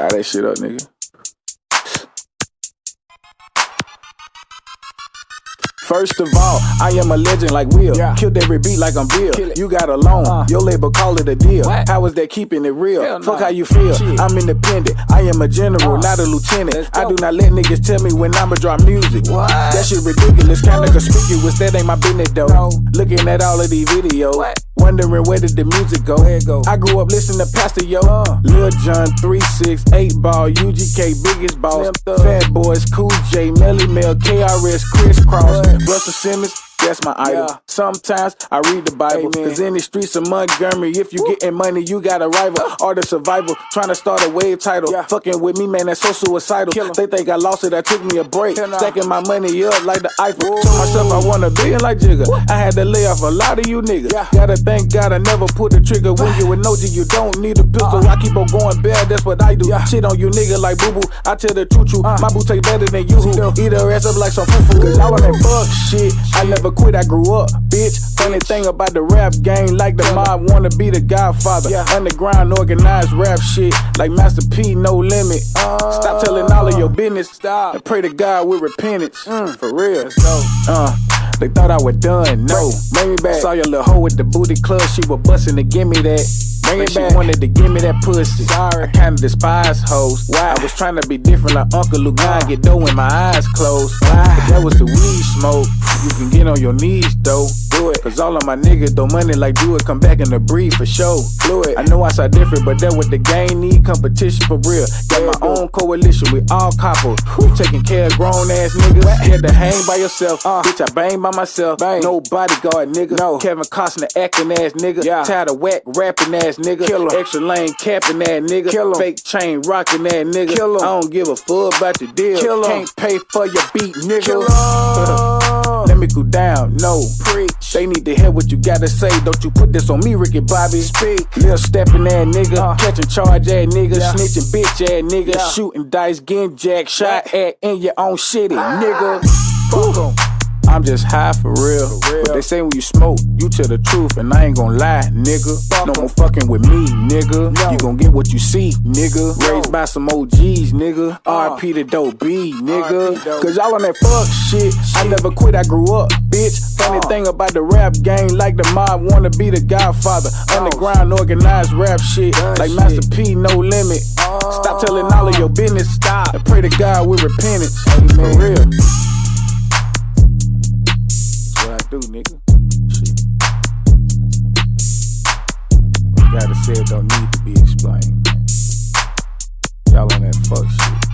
Fire that shit up, nigga. First of all, I am a legend like Will. Killed every beat like I'm Bill. You got a loan, your label call it a deal. How is that keeping it real? Fuck how you feel. I'm independent, I am a general, not a lieutenant. I do not let niggas tell me when I'ma drop music. That shit ridiculous, kinda conspicuous, that ain't my business though. Looking at all of these videos, wondering where did the music go. I grew up listening to Pastor Yo, Lil Jon, 3 6, 8 Ball, UGK, Biggest Boss, Fat Boys, Cool J, Melly Mel, KRS, Chris Cross, Russell Simmons. That's my idol. Sometimes I read the Bible. Cause in the streets of Montgomery, if you getting money, you got a rival. Art of survival, trying to start a wave title. Fucking with me, man, that's so suicidal. They think I lost it, I took me a break. Stacking my money up like the Eiffel. Told myself I want a billion like Jigga. I had to lay off a lot of you niggas. Gotta thank God I never put the trigger. When you with no G, you don't need a pistol. I keep on going bad, that's what I do. Shit on you nigga like boo boo. I tell the truth, my boo taste better than you. Eat her ass up like some foo-foo. Cause y'all on that fuck shit. I never quit, I grew up, bitch. Funny thing about the rap game, like the mob wanna be the Godfather. Underground organized rap shit, like Master P, no limit. Stop telling all of your business, and pray to God with repentance. For real. They thought I was done, no. Bring me back. Saw your little hoe at the booty club, she was bustin' to give me that. Bring it back. She wanted to give me that pussy. Sorry, I kinda despise hoes. Why? I was trying to be different like Uncle Lugan, get dough with my eyes closed. Why? But that was the weed smoke. You can get on your knees though. Do it. Cause all of my niggas throw money like do it, come back in the breed for sure. Fluid. I know I sound different, but that what the game need, competition for real. Got my own coalition, we all coppers. You taking care of grown ass niggas. Scared to hang by yourself. Bitch, I bang by myself. No bodyguard nigga. No. Kevin Costner acting ass nigga. Tired of whack rapping ass nigga. Extra lane capping ass nigga. Fake chain rocking ass nigga. I don't give a fuck about the deal. Can't pay for your beat, nigga. Let me cool down, no. Preach. They need to hear what you gotta say. Don't you put this on me, Ricky Bobby. Speak. Lil stepping ass nigga. Catching charge ass nigga. Snitching bitch ass nigga. Shooting dice, getting jack shot at in your own shitty nigga. I'm just high for real. But they say when you smoke, you tell the truth, and I ain't gon' lie, nigga. No more fucking with me, nigga. You gon' get what you see, nigga. Raised by some OGs, nigga. RP to Dope B, nigga. Cause y'all on that fuck shit. I never quit, I grew up, bitch. Funny thing about the rap game, like the mob wanna be the Godfather. Underground organized rap shit, like Master P, no limit. Stop telling all of your business, and pray to God with repentance. For real. Do, nigga. Shit. What gotta say it don't need to be explained, man. Y'all on that fuck shit.